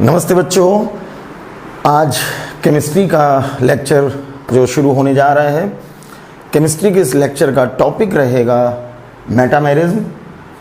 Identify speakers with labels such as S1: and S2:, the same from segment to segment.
S1: नमस्ते बच्चों, आज केमिस्ट्री का लेक्चर जो शुरू होने जा रहा है। केमिस्ट्री के इस लेक्चर का टॉपिक रहेगा मेटामेरिज्म,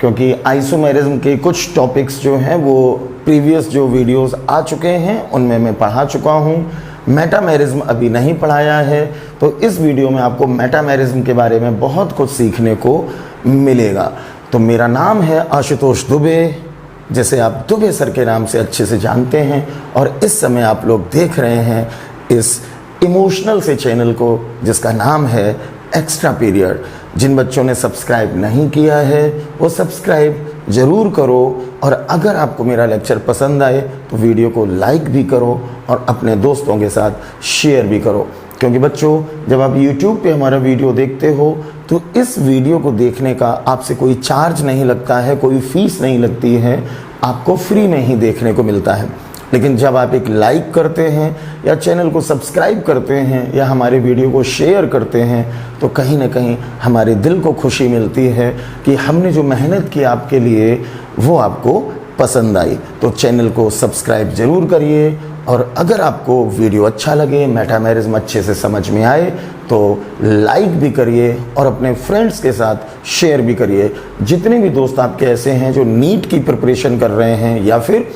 S1: क्योंकि आइसोमेरिज्म के कुछ टॉपिक्स जो हैं वो प्रीवियस जो वीडियोस आ चुके हैं उनमें मैं पढ़ा चुका हूँ। मेटामेरिज्म अभी नहीं पढ़ाया है, तो इस वीडियो में आपको मेटामेरिज्म के बारे में बहुत कुछ सीखने को मिलेगा। तो मेरा नाम है आशुतोष दुबे, जैसे आप दुबे सर के नाम से अच्छे से जानते हैं, और इस समय आप लोग देख रहे हैं इस इमोशनल से चैनल को जिसका नाम है एक्स्ट्रा पीरियड। जिन बच्चों ने सब्सक्राइब नहीं किया है वो सब्सक्राइब ज़रूर करो, और अगर आपको मेरा लेक्चर पसंद आए तो वीडियो को लाइक भी करो और अपने दोस्तों के साथ शेयर भी करो। क्योंकि बच्चों, जब आप YouTube पे हमारा वीडियो देखते हो तो इस वीडियो को देखने का आपसे कोई चार्ज नहीं लगता है, कोई फीस नहीं लगती है, आपको फ्री में ही देखने को मिलता है। लेकिन जब आप एक लाइक करते हैं या चैनल को सब्सक्राइब करते हैं या हमारे वीडियो को शेयर करते हैं तो कहीं ना कहीं हमारे दिल को खुशी मिलती है कि हमने जो मेहनत की आपके लिए वो आपको पसंद आई। तो चैनल को सब्सक्राइब ज़रूर करिए, और अगर आपको वीडियो अच्छा लगे, मेटामेरिज्म अच्छे से समझ में आए तो लाइक भी करिए और अपने फ्रेंड्स के साथ शेयर भी करिए। जितने भी दोस्त आपके ऐसे हैं जो नीट की प्रिपरेशन कर रहे हैं या फिर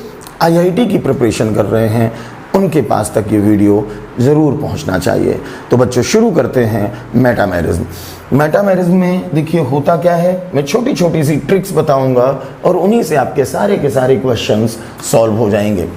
S1: IIT की प्रिपरेशन कर रहे हैं, उनके पास तक ये वीडियो ज़रूर पहुंचना चाहिए। तो बच्चों, शुरू करते हैं मेटामेरिज्म। मेटामेरिज्म में देखिए होता क्या है, मैं छोटी छोटी सी ट्रिक्स बताऊंगा और उन्हीं से आपके सारे के सारे क्वेश्चंस सॉल्व हो जाएंगे।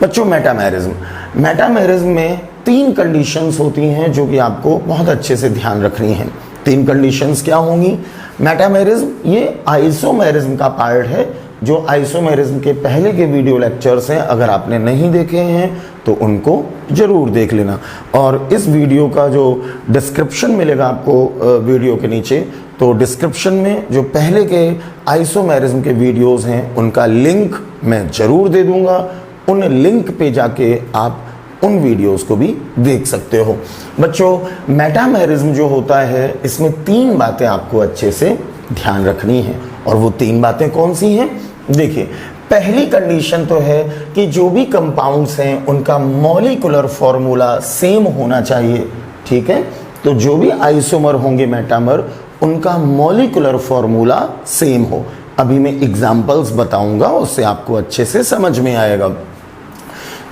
S1: बच्चों, मेटामेरिज्म में 3 कंडीशंस होती हैं जो कि आपको बहुत अच्छे से ध्यान रखनी है। 3 कंडीशंस क्या होंगी? मेटामेरिज्म ये आइसोमेरिज्म का पार्ट है। जो आइसोमेरिज्म के पहले के वीडियो लेक्चर्स हैं, अगर आपने नहीं देखे हैं तो उनको जरूर देख लेना। और इस वीडियो का जो डिस्क्रिप्शन मिलेगा आपको वीडियो के नीचे, तो डिस्क्रिप्शन में जो पहले के आइसोमेरिज्म के वीडियोस हैं उनका लिंक मैं जरूर दे दूंगा। उन लिंक पे जाके आप उन वीडियोस को भी देख सकते हो। बच्चों, मेटामेरिज्म जो होता है इसमें 3 बातें आपको अच्छे से ध्यान रखनी है, और वो 3 बातें कौन सी हैं? देखिए, पहली कंडीशन तो है कि जो भी कंपाउंड्स हैं उनका मॉलिक्यूलर फॉर्मूला सेम होना चाहिए। ठीक है, तो जो भी आइसोमर होंगे मेटामर, उनका मॉलिक्यूलर फॉर्मूला सेम हो। अभी मैं एग्जांपल्स बताऊंगा, उससे आपको अच्छे से समझ में आएगा।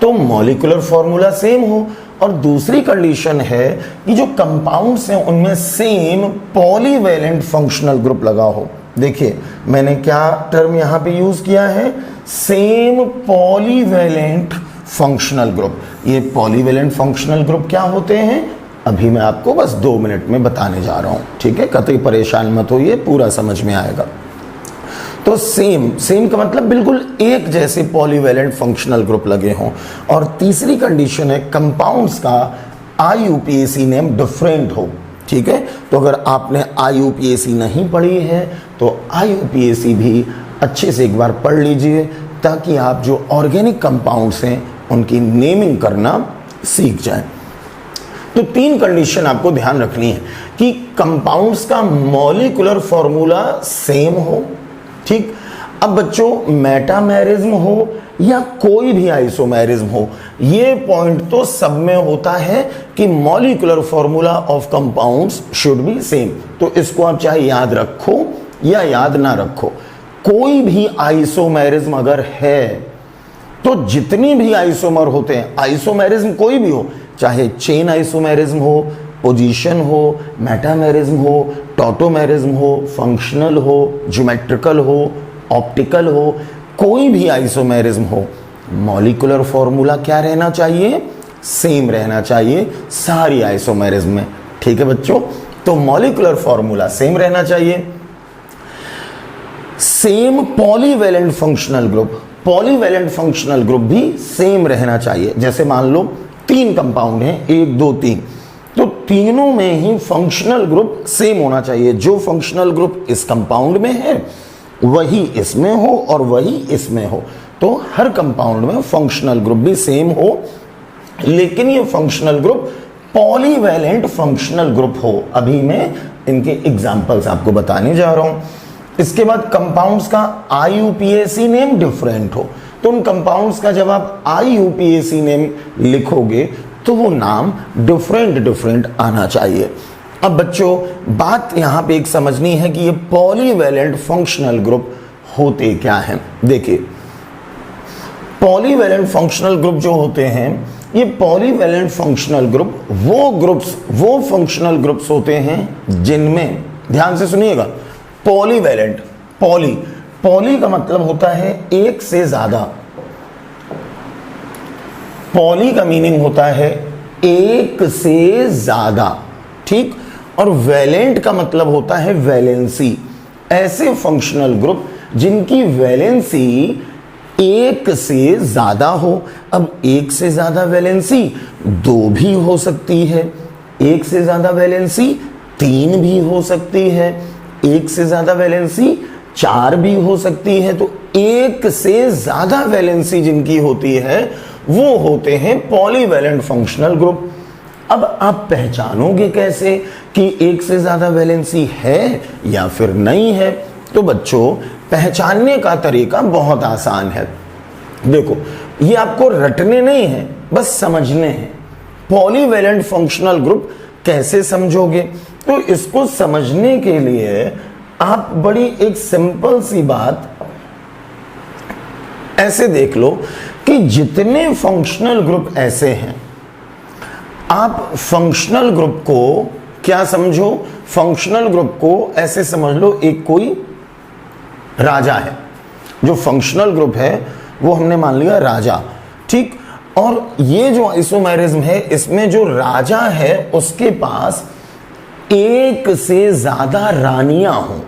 S1: तो मॉलिक्यूलर फॉर्मूला सेम हो, और दूसरी कंडीशन है कि जो कंपाउंड्स हैं उनमें सेम पॉलीवैलेंट फंक्शनल ग्रुप लगा हो। देखिए, मैंने क्या टर्म यहाँ पे यूज किया है? Same polyvalent functional group. ये पॉलीवैलेंट फंक्शनल ग्रुप क्या होते हैं अभी मैं आपको बस 2 मिनट में बताने जा रहा हूँ। ठीक है, कतई परेशान मत होइए, पूरा समझ में आएगा। तो सेम का मतलब बिल्कुल एक जैसे पॉलीवैलेंट फंक्शनल ग्रुप लगे हों। और तीसरी कंडीशन है कंपाउंड्स का IUPAC नेम डिफरेंट हो। ठीक है, तो अगर आपने IUPAC नहीं पढ़ी है तो IUPAC भी अच्छे से एक बार पढ़ लीजिए, ताकि आप जो ऑर्गेनिक कंपाउंड्स हैं उनकी नेमिंग करना सीख जाएं। तो 3 कंडीशन आपको ध्यान रखनी है कि कंपाउंड्स का मॉलिक्यूलर फॉर्मूला सेम हो। ठीक, अब बच्चों, मेटामेरिज्म हो या कोई भी आइसोमेरिज्म हो, ये पॉइंट तो सब में होता है कि molecular formula of compounds should be same. तो इसको आप चाहे याद रखो या याद ना रखो, कोई भी आइसोमेरिज्म अगर है तो जितनी भी आइसोमर होते हैं, आइसोमेरिज्म कोई भी हो, चाहे चेन आइसोमेरिज्म हो, पोजीशन हो, मेटामेरिज्म हो, टॉटोमेरिज्म हो, फंक्शनल हो, ज्योमेट्रिकल हो, ऑप्टिकल हो, कोई भी आइसोमेरिज्म हो, मॉलिक्यूलर फॉर्मूला क्या रहना चाहिए? सेम रहना चाहिए सारी आइसोमेरिज्म में। ठीक है बच्चों, तो मॉलिक्यूलर फॉर्मूला सेम रहना चाहिए। Same polyvalent functional group, polyvalent functional group भी सेम रहना चाहिए। जैसे मान लो 3 कंपाउंड हैं, 1 2 3, तो तीनों में ही फंक्शनल ग्रुप सेम होना चाहिए। जो फंक्शनल ग्रुप इस कंपाउंड में है वही इसमें हो और वही इसमें हो। तो हर कंपाउंड में फंक्शनल ग्रुप भी सेम हो, लेकिन ये functional group polyvalent functional group हो। अभी मैं इनके एग्जांपल्स आपको बताने जा रहा हूं। इसके बाद कंपाउंड्स का IUPAC नेम डिफरेंट हो। तो उन कंपाउंड्स का जब आप IUPAC नेम लिखोगे तो वो नाम डिफरेंट डिफरेंट आना चाहिए। अब बच्चों बात यहां पे एक समझनी है कि ये पॉलीवैलेंट फंक्शनल ग्रुप होते क्या हैं। देखिए पॉलीवैलेंट फंक्शनल ग्रुप जो होते हैं, ये पॉलीवैलेंट फंक्शनल ग्रुप वो फंक्शनल ग्रुप्स होते हैं जिनमें, ध्यान से सुनिएगा, पॉलीवैलेंट, पॉली का मतलब होता है एक से ज्यादा, पॉली का मीनिंग होता है एक से ज्यादा, ठीक, और वैलेंट का मतलब होता है वैलेंसी। ऐसे फंक्शनल ग्रुप जिनकी वैलेंसी एक से ज्यादा हो। अब एक से ज्यादा वैलेंसी दो भी हो सकती है, एक से ज्यादा वैलेंसी तीन भी हो सकती है, एक से ज्यादा वैलेंसी चार भी हो सकती है। तो एक से ज्यादा वैलेंसी जिनकी होती है वो होते हैं पॉलीवैलेंट फंक्शनल ग्रुप। अब आप पहचानोगे कैसे कि एक से ज्यादा वैलेंसी है या फिर नहीं है? तो बच्चों पहचानने का तरीका बहुत आसान है। देखो ये आपको रटने नहीं है, बस समझने हैं। पॉलीवैलेंट फंक्शनल ग्रुप कैसे समझोगे? तो इसको समझने के लिए आप बड़ी एक सिंपल सी बात ऐसे देख लो कि जितने फंक्शनल ग्रुप ऐसे हैं, आप फंक्शनल ग्रुप को क्या समझो? फंक्शनल ग्रुप को ऐसे समझ लो एक कोई राजा है। जो फंक्शनल ग्रुप है वो हमने मान लिया राजा, ठीक। और ये जो आइसोमेरिज्म है, इसमें जो राजा है उसके पास एक से ज्यादा रानियां हों।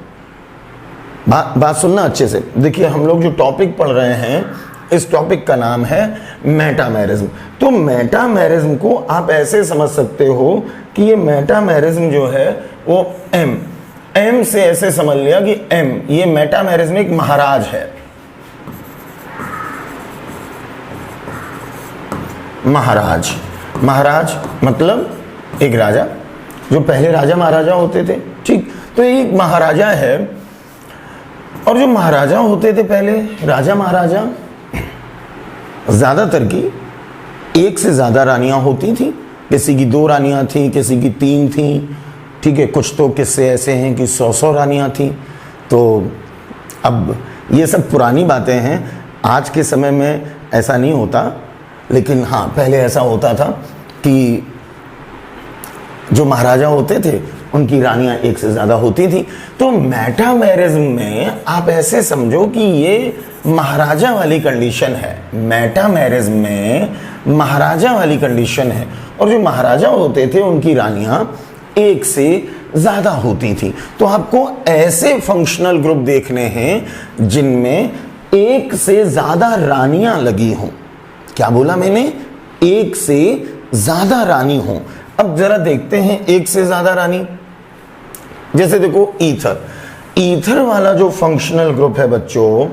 S1: बात सुनना अच्छे से। देखिए हम लोग जो टॉपिक पढ़ रहे हैं, इस टॉपिक का नाम है मेटामेरिज्म। तो मेटामेरिज्म को आप ऐसे समझ सकते हो कि ये मेटामेरिज्म जो है वो एम से ऐसे समझ लिया कि ये मेटामेरिज्म एक महाराज है। महाराज मतलब एक राजा, जो पहले राजा महाराजा होते थे, ठीक। तो ये एक महाराजा है, और जो महाराजा होते थे पहले, राजा महाराजा, ज्यादातर की एक से ज्यादा रानियां होती थी। किसी की 2 रानियां थी, किसी की 3 थी, ठीक है। कुछ तो किस्से ऐसे हैं कि 100 रानियां थी। तो अब ये सब पुरानी बातें हैं, आज के समय में ऐसा नहीं होता, लेकिन हाँ पहले ऐसा होता था कि जो महाराजा होते थे उनकी रानियां एक से ज्यादा होती थी। तो मेटामेरिज्म में आप ऐसे समझो कि ये महाराजा वाली कंडीशन है। मेटामेरिज्म में महाराजा वाली कंडीशन है, और जो महाराजा होते थे उनकी रानियां एक से ज्यादा होती थी। तो आपको ऐसे फंक्शनल ग्रुप देखने हैं जिनमें एक से ज्यादा रानियां लगी हों। क्या बोला मैंने? एक से ज्यादा रानी हो। अब जरा देखते हैं एक से ज्यादा रानी। जैसे देखो ईथर वाला जो फंक्शनल ग्रुप है बच्चों,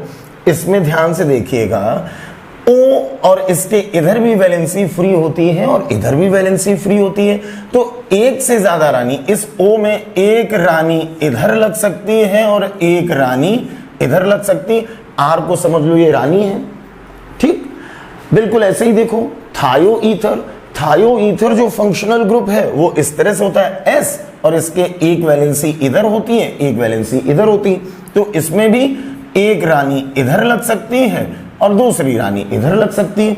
S1: इसमें ध्यान से देखिएगा, ओ और इसके इधर भी वैलेंसी फ्री होती है और इधर भी वैलेंसी फ्री होती है। तो एक से ज्यादा रानी, इस ओ में एक रानी इधर लग सकती है और एक रानी इधर लग सकती है। आर को समझ लो ये रानी है, ठीक। बिल्कुल ऐसे ही देखो थायो ईथर जो फंक्शनल ग्रुप है वो इस तरह से होता है एस, और इसके एक वैलेंसी इधर होती है, एक वैलेंसी इधर होती है। तो इसमें भी एक रानी इधर लग सकती है और दूसरी रानी इधर लग सकती है।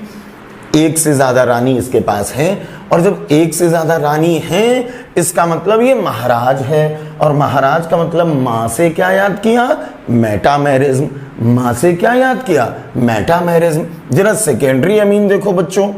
S1: एक से ज्यादा रानी इसके पास है, और जब एक से ज्यादा रानी है इसका मतलब ये महाराज है, और महाराज का मतलब मां से क्या याद किया? मेटामेरिज्म। मां से क्या याद किया? मेटामेरिज्म। जरा सेकेंडरी अमीन देखो बच्चों,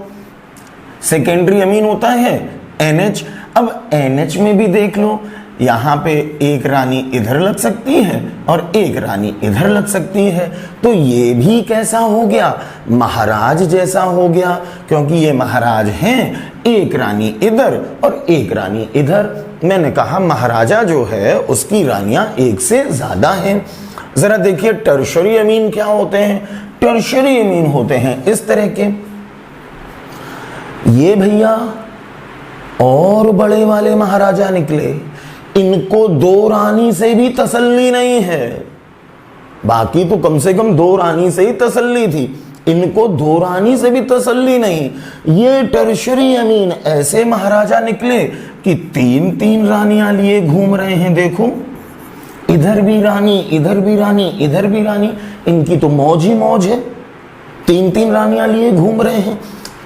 S1: सेकेंडरी अमीन होता है NH। अब NH में भी देख लो, यहां पे एक रानी इधर लग सकती है और एक रानी इधर लग सकती है। तो ये भी कैसा हो गया? महाराज जैसा हो गया, क्योंकि ये महाराज हैं, एक रानी इधर और एक रानी इधर। मैंने कहा महाराजा जो है उसकी रानियां एक से ज्यादा हैं। जरा देखिए टर्शरी अमीन क्या होते हैं? टर्शरी अमीन होते हैं इस तरह के, ये भैया और बड़े वाले महाराजा निकले। इनको 2 रानी से भी तसल्ली नहीं है, बाकी तो कम से कम 2 रानी से ही तसल्ली थी। इनको दो रानी से भी तसल्ली नहीं, ये टर्शरी अमीन ऐसे महाराजा निकले कि तीन तीन रानियां लिए घूम रहे हैं। देखो इधर भी रानी, इधर भी रानी, इधर भी रानी, इनकी तो मौज ही मौज है, तीन तीन रानियां लिए घूम रहे हैं।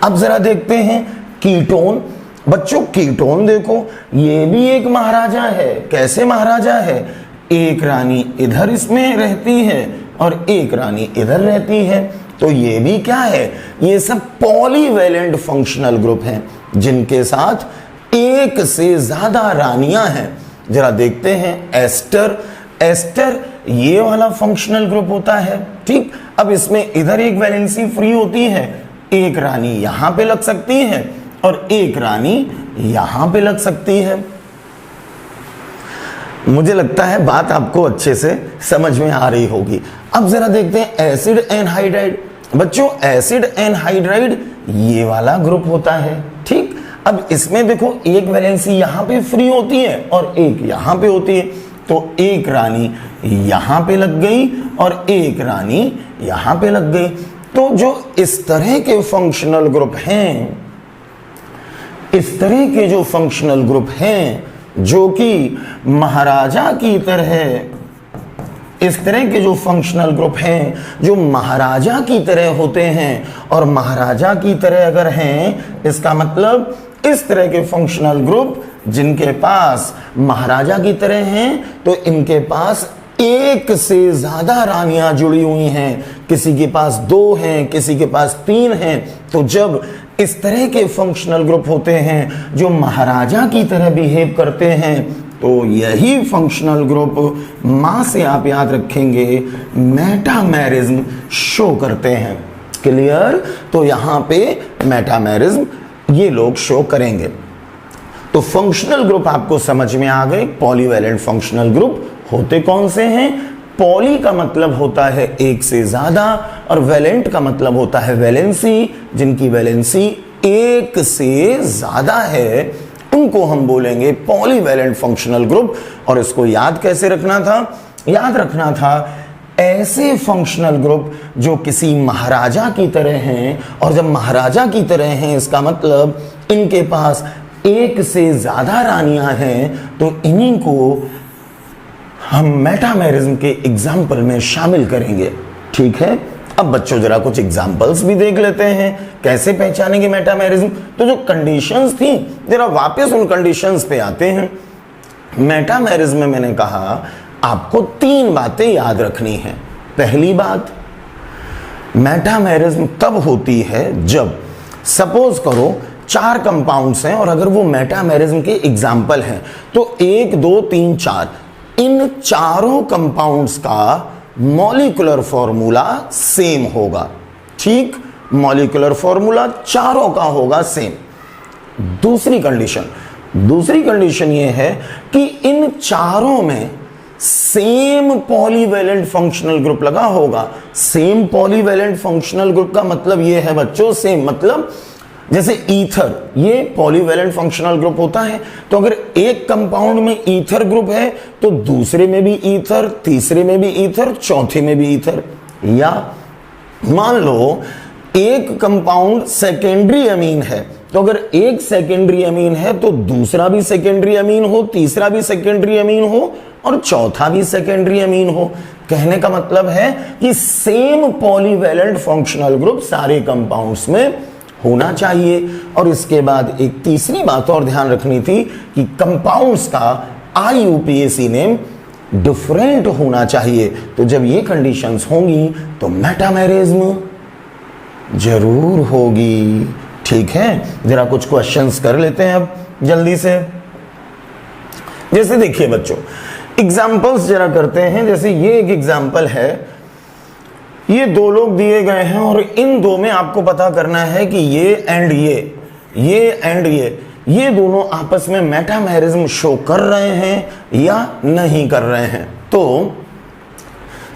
S1: अब जरा देखते हैं कीटोन। बच्चों कीटोन देखो, ये भी एक महाराजा है। कैसे महाराजा है? एक रानी इधर इसमें रहती है और एक रानी इधर रहती है। तो ये भी क्या है? ये सब पॉलीवैलेंट फंक्शनल ग्रुप हैं जिनके साथ एक से ज्यादा रानियां हैं। जरा देखते हैं एस्टर। एस्टर ये वाला फंक्शनल ग्रुप होता है, ठीक। अब इसमें इधर एक वैलेंसी फ्री होती है, एक रानी यहां पे लग सकती है और एक रानी यहां पे लग सकती है। मुझे लगता है बात आपको अच्छे से समझ में आ रही होगी। अब जरा देखते हैं एसिड एनहाइड्राइड। बच्चों एसिड एनहाइड्राइड ये वाला ग्रुप होता है, ठीक। अब इसमें देखो एक वैलेंसी यहां पे फ्री होती है और एक यहां पे होती है, तो एक रानी यहां पे लग गई और एक रानी यहां पे लग गई। तो जो इस तरह के फंक्शनल ग्रुप हैं, इस तरह के जो फंक्शनल ग्रुप हैं जो कि महाराजा की तरह, इस तरह के जो फंक्शनल ग्रुप हैं जो महाराजा की तरह होते हैं, और महाराजा की तरह अगर हैं इसका मतलब इस तरह के फंक्शनल ग्रुप जिनके पास महाराजा की तरह हैं, तो इनके पास एक से ज्यादा रानियां जुड़ी हुई हैं। किसी के पास दो हैं, किसी के पास तीन हैं। तो जब इस तरह के फंक्शनल ग्रुप होते हैं जो महाराजा की तरह बिहेव करते हैं, तो यही फंक्शनल ग्रुप मां से आप याद रखेंगे मेटामेरिज्म शो करते हैं। क्लियर? तो यहां पे मेटामेरिज्म ये लोग शो करेंगे। तो फंक्शनल ग्रुप आपको समझ में आ गए। पॉलीवैलेंट फंक्शनल ग्रुप होते कौन से हैं? पॉली का मतलब होता है एक से ज्यादा और वैलेंट का मतलब होता है वैलेंसी। जिनकी वैलेंसी एक से ज्यादा है उनको हम बोलेंगे पॉलीवैलेंट फंक्शनल ग्रुप। और इसको याद कैसे रखना था? याद रखना था ऐसे फंक्शनल ग्रुप जो किसी महाराजा की तरह हैं, और जब महाराजा की तरह हैं इसका मतलब इनके पास एक से ज्यादा रानियां हैं, तो इन्हीं को हम मेटामेरिज्म के एग्जाम्पल में शामिल करेंगे। ठीक है, अब बच्चों जरा कुछ एग्जाम्पल्स भी देख लेते हैं कैसे पहचानेंगे मेटामेरिज्म। तो जो कंडीशंस थी जरा वापस उन कंडीशंस पे आते हैं। मेटामेरिज्म में मैंने कहा आपको तीन बातें याद रखनी है। पहली बात, मेटामेरिज्म तब होती है जब सपोज करो चार कंपाउंड्स हैं और अगर वो मेटामेरिज्म के एग्जाम्पल हैं, तो 1 2 3 4 इन चारों कंपाउंड्स का मॉलिक्यूलर फॉर्मूला सेम होगा। ठीक, मॉलिक्यूलर फॉर्मूला चारों का होगा सेम। दूसरी कंडीशन ये है कि इन चारों में सेम पॉलीवैलेंट फंक्शनल ग्रुप लगा होगा। सेम पॉलीवैलेंट फंक्शनल ग्रुप का मतलब ये है बच्चों, सेम मतलब जैसे ईथर, ये पॉलीवैलेंट फंक्शनल ग्रुप होता है। तो अगर एक कंपाउंड में ईथर ग्रुप है तो दूसरे में भी ईथर, तीसरे में भी ईथर, चौथे में भी ईथर। या मान लो एक कंपाउंड सेकेंडरी अमीन है, तो अगर एक सेकेंडरी अमीन है तो दूसरा भी सेकेंडरी अमीन हो, तीसरा भी सेकेंडरी अमीन हो और चौथा भी सेकेंडरी अमीन हो। कहने का मतलब है कि सेम पॉलीवैलेंट फंक्शनल ग्रुप सारे कंपाउंड्स में होना चाहिए। और इसके बाद एक तीसरी बात और ध्यान रखनी थी कि कंपाउंड्स का IUPAC नेम डिफरेंट होना चाहिए। तो जब ये कंडीशंस होंगी तो मेटामेरिज्म जरूर होगी। ठीक है, जरा कुछ क्वेश्चंस कर लेते हैं अब जल्दी से। जैसे देखिए बच्चों, एग्जाम्पल्स जरा करते हैं। जैसे ये एक एग्जाम्पल है, ये दो लोग दिए गए हैं और इन दो में आपको पता करना है कि ये एंड ये दोनों आपस में मेटामेरिज्म शो कर रहे हैं या नहीं कर रहे हैं। तो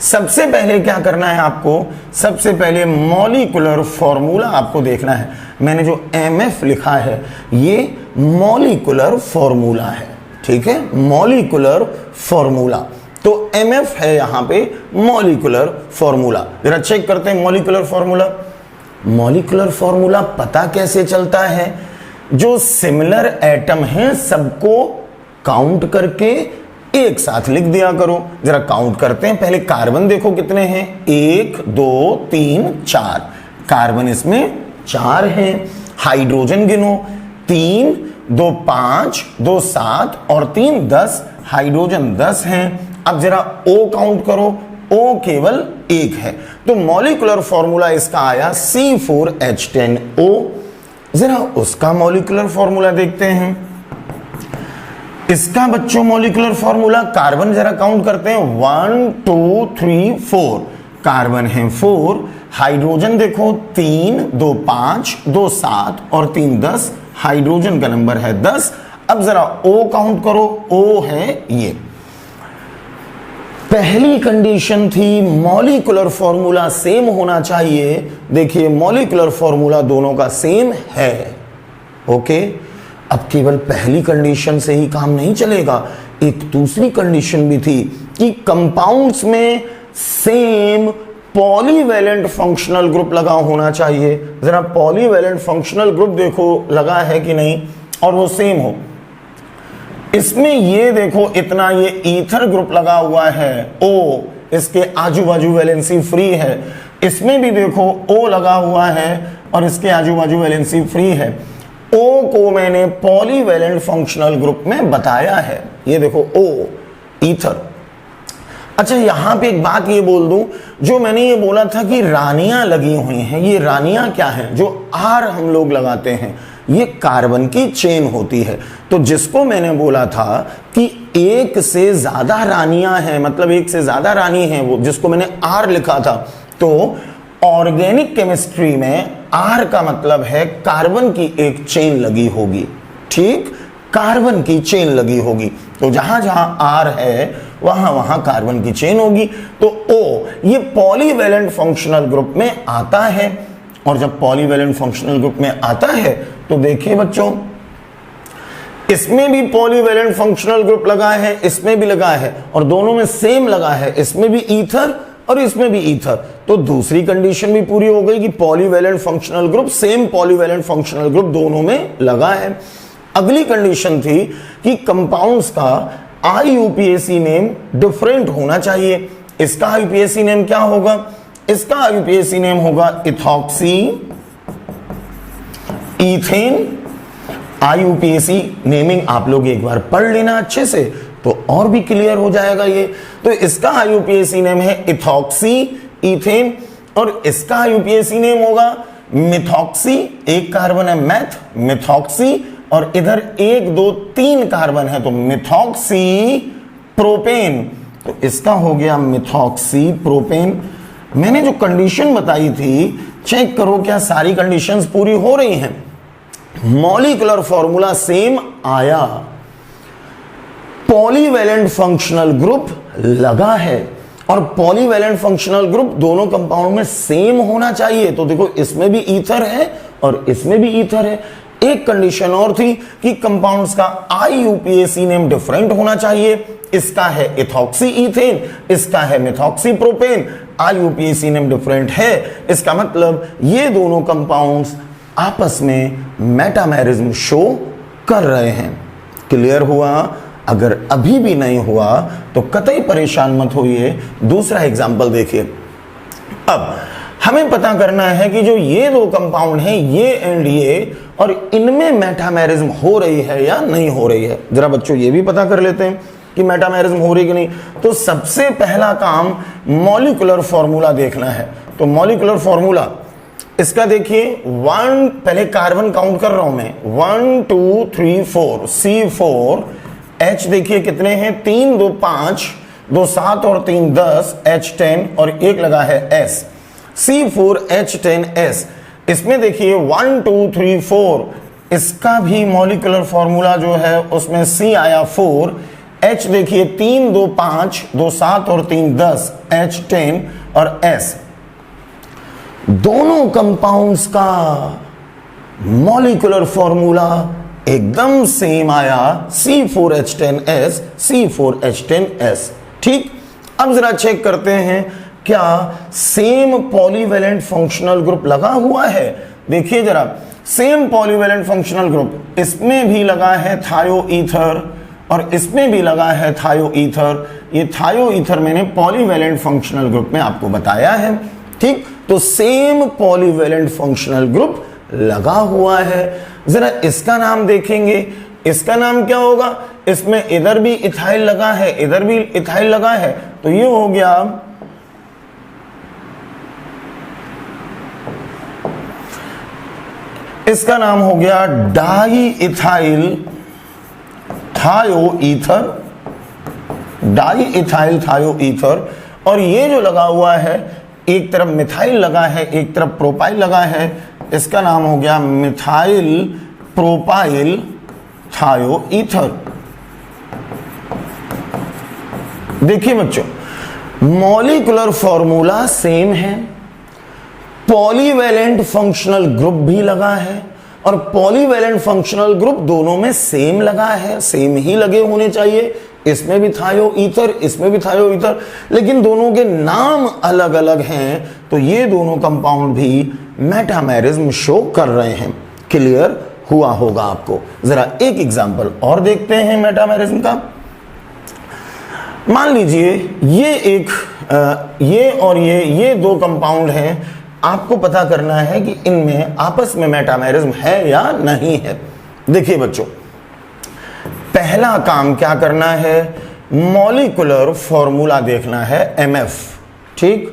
S1: सबसे पहले क्या करना है आपको? सबसे पहले मॉलिक्यूलर फॉर्मूला आपको देखना है। मैंने जो MF लिखा है ये मॉलिक्यूलर फॉर्मूला है। ठीक है, मॉलिक्यूलर फॉर्मूला। तो MF है यहां पे मॉलिक्यूलर फॉर्मूला। जरा चेक करते हैं मॉलिक्यूलर फॉर्मूला। मॉलिक्यूलर फॉर्मूला पता कैसे चलता है? जो सिमिलर एटम हैं सबको काउंट करके एक साथ लिख दिया करो। जरा काउंट करते हैं। पहले कार्बन देखो कितने हैं, 1 2 3 4। कार्बन इसमें 4 हैं। हाइड्रोजन गिनो, 3 2 5 2 7 और 3 10। हाइड्रोजन 10 हैं। अब जरा O काउंट करो, O केवल 1 है। तो मॉलिक्यूलर फॉर्मूला इसका आया C4H10O। जरा उसका मॉलिक्यूलर फॉर्मूला देखते हैं। इसका बच्चों मॉलिक्यूलर फॉर्मूला, कार्बन जरा काउंट करते हैं, 1 2 3 4। कार्बन है 4। हाइड्रोजन देखो, 3 2 5 2 7 और 3 10। हाइड्रोजन का नंबर है 10। अब जरा O काउंट करो, O है ये। पहली कंडीशन थी मॉलिक्यूलर फॉर्मूला सेम होना चाहिए। देखिए मॉलिक्यूलर फॉर्मूला दोनों का सेम है। ओके, अब केवल पहली कंडीशन से ही काम नहीं चलेगा, एक दूसरी कंडीशन भी थी कि कंपाउंड्स में सेम पॉलीवैलेंट फंक्शनल ग्रुप लगा होना चाहिए। जरा पॉलीवैलेंट फंक्शनल ग्रुप देखो लगा है कि नहीं, और वो सेम हो। इसमें ये देखो इतना, ये ईथर ग्रुप लगा हुआ है O, इसके आजू बाजू वैलेंसी फ्री है। इसमें भी देखो O लगा हुआ है और इसके आजू बाजू वैलेंसी फ्री है। O को मैंने पॉलीवैलेंट फंक्शनल ग्रुप में बताया है। ये देखो O, ईथर। अच्छा, यहां पे एक बात ये बोल दूं, जो मैंने ये बोला था कि रानियां लगी हुई हैं, ये रानियां क्या है? जो R हम लोग लगाते हैं, ये कार्बन की चेन होती है। तो जिसको मैंने बोला था कि एक से ज्यादा रानियां हैं, मतलब एक से ज्यादा रानी हैं, वो जिसको मैंने R लिखा था, तो ऑर्गेनिक केमिस्ट्री में R का मतलब है कार्बन की एक चेन लगी होगी। ठीक, कार्बन की चेन लगी होगी। तो जहां जहां R है वहां वहां कार्बन की चेन होगी। तो O ये पॉलीवैलेंट फंक्शनल ग्रुप में आता है। और जब पॉलीवैलेंट फंक्शनल ग्रुप में आता है तो देखिए बच्चों, इसमें भी पॉलीवैलेंट फंक्शनल ग्रुप लगा है, इसमें भी लगा है, और दोनों में सेम लगा है। इसमें भी ईथर और इसमें भी ईथर। तो दूसरी कंडीशन भी पूरी हो गई कि polyvalent functional group, same polyvalent functional group दोनों में लगा है। अगली कंडीशन थी कि कंपाउंड्स का IUPAC नेम डिफरेंट होना चाहिए। इसका IUPAC नेम क्या होगा? इसका IUPAC नेम होगा इथॉक्सी ईथेन। IUPAC नेमिंग आप लोग एक बार पढ़ लेना अच्छे से, तो और भी क्लियर हो जाएगा ये। तो इसका IUPAC नेम है इथॉक्सी ईथेन, और इसका IUPAC नेम होगा मिथॉक्सी। एक कार्बन है मैथ, मिथॉक्सी, और इधर 1 2 3 कार्बन है, तो मिथॉक्सी प्रोपेन। तो इसका हो गया मिथॉक्सी प्रोपेन। मैंने जो कंडीशन बताई थी, चेक करो क्या सारी कंडीशंस पूरी हो रही हैं। मॉलिक्यूलर फॉर्मूला सेम आया, पॉलीवैलेंट फंक्शनल ग्रुप लगा है, और पॉलीवैलेंट फंक्शनल ग्रुप दोनों कंपाउंड में सेम होना चाहिए। तो देखो इसमें भी ईथर है और इसमें भी ईथर है। एक कंडीशन और थी कि कंपाउंड्स का IUPAC नेम डिफरेंट होना चाहिए। इसका है इथॉक्सी ईथेन, इसका है methoxy propane. IUPAC name different है, इसका मतलब ये दोनों कंपाउंड्स आपस में मेटामेरिज्म शो कर रहे हैं। क्लियर हुआ? अगर अभी भी नहीं हुआ तो कतई परेशान मत होइए, दूसरा एग्जाम्पल देखिए। अब हमें पता करना है कि जो ये दो कंपाउंड हैं, ये एंड ये, और इनमें मेटामेरिज्म हो रही है या नहीं हो रही है। जरा बच्चों ये भी पता कर लेते हैं कि मेटामेरिज्म हो रही कि नहीं। तो सबसे पहला काम मॉलिक्यूलर फॉर्मूला देखना है। तो मॉलिक्यूलर फॉर्मूला इसका देखिए, 1, पहले कार्बन काउंट कर रहा हूं मैं, 1 2 3 4 C4H देखिए कितने हैं, 3 2 5 2 7 और 3 10, H10 और एक लगा है S, C4H10S। इसमें देखिए 1 2 3 4, इसका भी मॉलिक्यूलर फॉर्मूला जो है उसमें C आया 4, H देखिए 3 2 5 2 7 और 3 10, H10 और S। दोनों कंपाउंड्स का मॉलिक्यूलर फॉर्मूला एकदम सेम आया, C4H10S, C4H10S। ठीक, अब जरा चेक करते हैं क्या सेम पॉलीवैलेंट फंक्शनल ग्रुप लगा हुआ है? देखिए जरा, सेम पॉलीवैलेंट फंक्शनल ग्रुप इसमें भी लगा है थायो ईथर और इसमें भी लगा है थायो ईथर। ये थायो ईथर मैंने पॉलीवैलेंट फंक्शनल ग्रुप में आपको बताया है। ठीक, तो सेम पॉलीवैलेंट फंक्शनल ग्रुप लगा हुआ है। जरा इसका नाम देखेंगे, इसका नाम क्या होगा? इसमें इधर भी इथाइल लगा है, इधर भी इथाइल लगा है, तो ये हो गया इसका नाम हो गया डाई इथाइल थायो ईथर, डाई इथाइल थायो ईथर। और ये जो लगा हुआ है, एक तरफ मिथाइल लगा है, एक तरफ प्रोपाइल लगा है, इसका नाम हो गया मिथाइल प्रोपाइल थायो ईथर। देखिए बच्चों, मॉलिक्यूलर फॉर्मूला सेम है, पॉलीवैलेंट फंक्शनल ग्रुप भी लगा है और पॉलीवैलेंट फंक्शनल ग्रुप दोनों में सेम लगा है, सेम ही लगे होने चाहिए। इसमें भी थायो ईथर, इसमें भी थायो ईथर, लेकिन दोनों के नाम अलग अलग हैं, तो ये दोनों कंपाउंड भी मेटामेरिज्म शो कर रहे हैं। क्लियर हुआ होगा आपको। जरा एक एग्जांपल और देखते हैं मेटामेरिज्म का। मान लीजिए ये एक ये और ये दो कंपाउंड हैं, आपको पता करना है कि इनमें आपस में मेटामेरिज्म है या नहीं है। देखिए बच्चों, पहला काम क्या करना है, मॉलिक्यूलर फॉर्मूला देखना है MF। ठीक,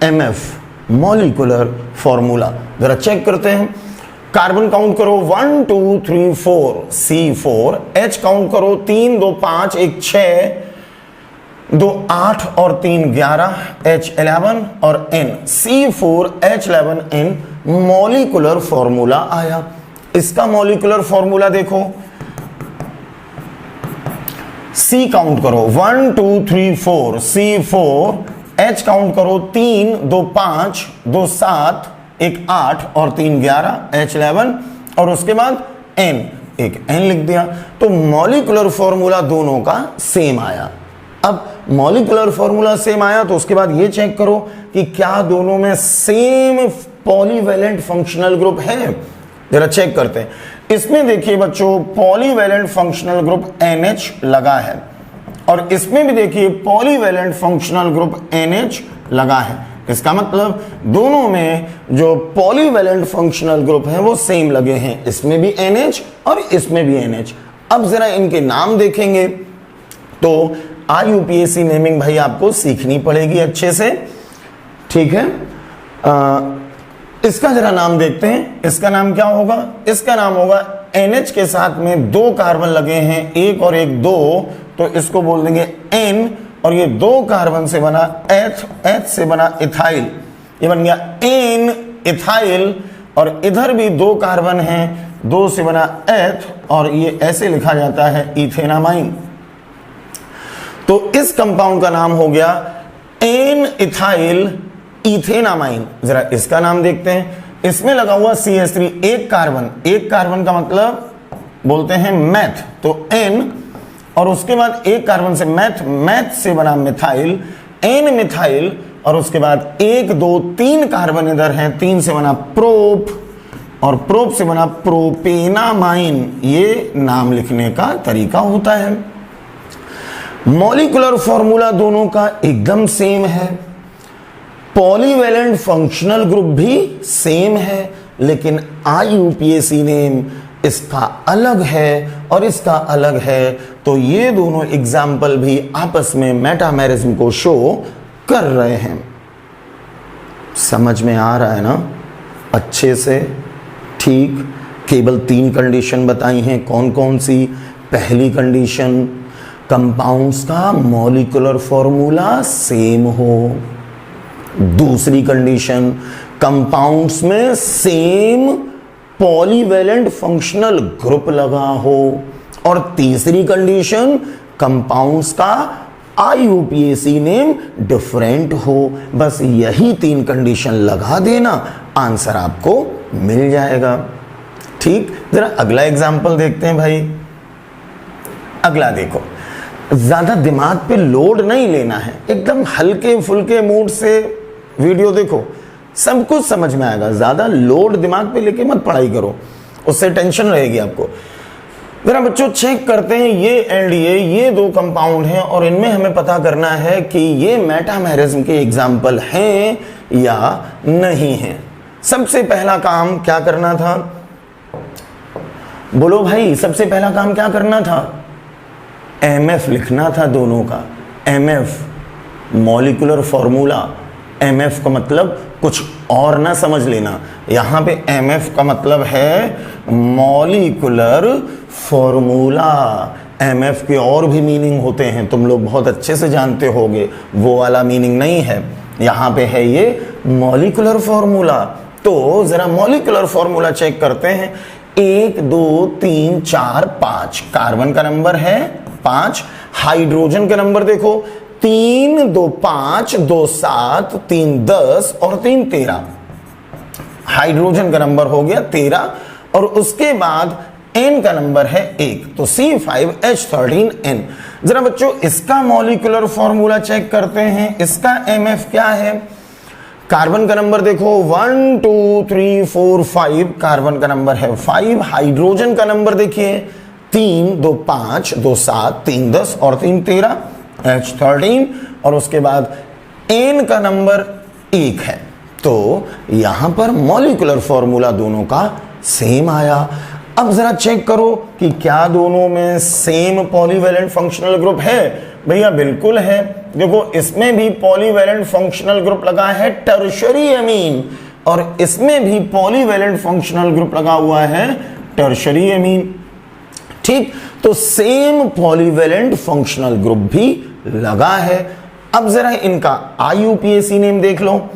S1: MF मॉलिक्यूलर फॉर्मूला जरा चेक करते हैं। कार्बन काउंट करो 1 2 3 4 C4, H काउंट करो 3 2 5 1 6 2 8 और 3 11 H11 और N C4H11N मॉलिक्यूलर फॉर्मूला आया। इसका मॉलिक्यूलर फॉर्मूला देखो, C काउंट करो 1 2 3 4 C4, H काउंट करो 3 2 5 2 7 1 8 और 3 11 H11 और उसके बाद N, एक N लिख दिया। तो मॉलिक्यूलर फॉर्मूला दोनों का सेम आया। अब मॉलिक्यूलर फॉर्मूला सेम आया तो उसके बाद ये चेक करो कि क्या दोनों में सेम पॉलीवैलेंट फंक्शनल ग्रुप है। जरा चेक करते हैं। इसमें देखिए बच्चों, पॉलीवैलेंट फंक्शनल ग्रुप NH लगा है और इसमें भी देखिए पॉलीवैलेंट फंक्शनल ग्रुप NH लगा है। इसका मतलब दोनों में जो पॉलीवैलेंट फंक्शनल ग्रुप है वो सेम लगे हैं, इसमें भी NH और इसमें भी NH। अब जरा इनके नाम देखेंगे तो IUPAC नेमिंग भाई आपको सीखनी पड़ेगी अच्छे से। ठीक है, इसका जरा नाम देखते हैं। इसका नाम क्या होगा? इसका नाम होगा NH के साथ में 2 कार्बन लगे हैं, एक और एक 2, तो इसको बोल देंगे N और ये 2 कार्बन से बना H से बना इथाइल, ये बन गया N इथाइल। और इधर भी 2 कार्बन हैं, 2 से बना H और ये ऐसे लिखा जाता है इथेनामाइन। तो इस कंपाउंड का नाम हो गया N इथाइल इथेनामाइन। जरा इसका नाम देखते हैं। इसमें लगा हुआ CH3, एक कार्बन का मतलब बोलते हैं मैथ, तो N और उसके बाद एक कार्बन से मैथ से बना मिथाइल, N मिथाइल और उसके बाद 1 2 3 कार्बन इधर हैं, 3 से बना प्रोप और प्रोप से बना प्रोपेनामाइन। ये नाम लिखने का तरीका होता है। मॉलिक्यूलर फॉर्मूला दोनों का एकदम सेम है, पॉलीवैलेंट फंक्शनल ग्रुप भी सेम है, लेकिन IUPAC नेम इसका अलग है और इसका अलग है। तो ये दोनों एग्जाम्पल भी आपस में मेटामेरिज्म को शो कर रहे हैं। समझ में आ रहा है ना अच्छे से? ठीक, केवल 3 कंडीशन बताई हैं। कौन कौन सी? पहली कंडीशन, कंपाउंड्स का मॉलिक्यूलर फॉर्मूला सेम हो। दूसरी कंडीशन, कंपाउंड्स में सेम पॉलीवैलेंट फंक्शनल ग्रुप लगा हो। और तीसरी कंडीशन, कंपाउंड्स का IUPAC नेम डिफरेंट हो। बस यही 3 कंडीशन लगा देना, आंसर आपको मिल जाएगा। ठीक, जरा अगला एग्जांपल देखते हैं भाई। अगला देखो, ज्यादा दिमाग पे लोड नहीं लेना है, एकदम हल्के फुल्के मूड से वीडियो देखो, सब कुछ समझ में आएगा। ज्यादा लोड दिमाग पे लेके मत पढ़ाई करो, उससे टेंशन रहेगी आपको। जरा बच्चों चेक करते हैं, ये एंड ये दो कंपाउंड हैं और इनमें हमें पता करना है कि ये मेटामेरिज्म के एग्जाम्पल हैं या नहीं हैं। सबसे पहला काम क्या करना था, बोलो भाई, सबसे पहला काम क्या करना था? एमएफ लिखना था दोनों का। एमएफ मॉलिक्यूलर फॉर्मूला, एमएफ का मतलब कुछ और ना समझ लेना, यहां पे एमएफ का मतलब है मॉलिक्यूलर फॉर्मूला। एमएफ के और भी मीनिंग होते हैं, तुम लोग बहुत अच्छे से जानते होगे, वो वाला मीनिंग नहीं है, यहां पे है ये मॉलिक्यूलर फॉर्मूला। तो जरा मॉलिक्यूलर फॉर्मूला चेक करते हैं। 1 2 3 4 5 कार्बन का नंबर है 5, हाइड्रोजन का नंबर देखो 3 2 5 2 7 3 10 और 3 13। हाइड्रोजन का नंबर हो गया 13 और उसके बाद N का नंबर है 1, तो C5H13N। जरा बच्चों इसका मॉलिक्यूलर फॉर्मूला चेक करते हैं। इसका MF क्या है? कार्बन का नंबर देखो 1 2 3 4 5, कार्बन का नंबर है 5। हाइड्रोजन का नंबर देखिए 3 2 5 2 7 3 10 और 3 13 H13, और उसके बाद N का नंबर 1 है। तो यहां पर मॉलिक्यूलर फॉर्मूला दोनों का सेम आया। अब जरा चेक करो कि क्या दोनों में सेम पॉलीवैलेंट फंक्शनल ग्रुप है? भैया बिल्कुल है। देखो इसमें भी पॉलीवैलेंट फंक्शनल ग्रुप लगा है टर्शरी एमीन, और इसमें भी पॉलीवैलेंट फंक्शनल ग्रुप लगा हुआ है टर्शरी एमीन। ठीक, तो सेम पॉलीवैलेंट फंक्शनल ग्रुप भी लगा है। अब जरा इनका IUPAC नेम देख लो।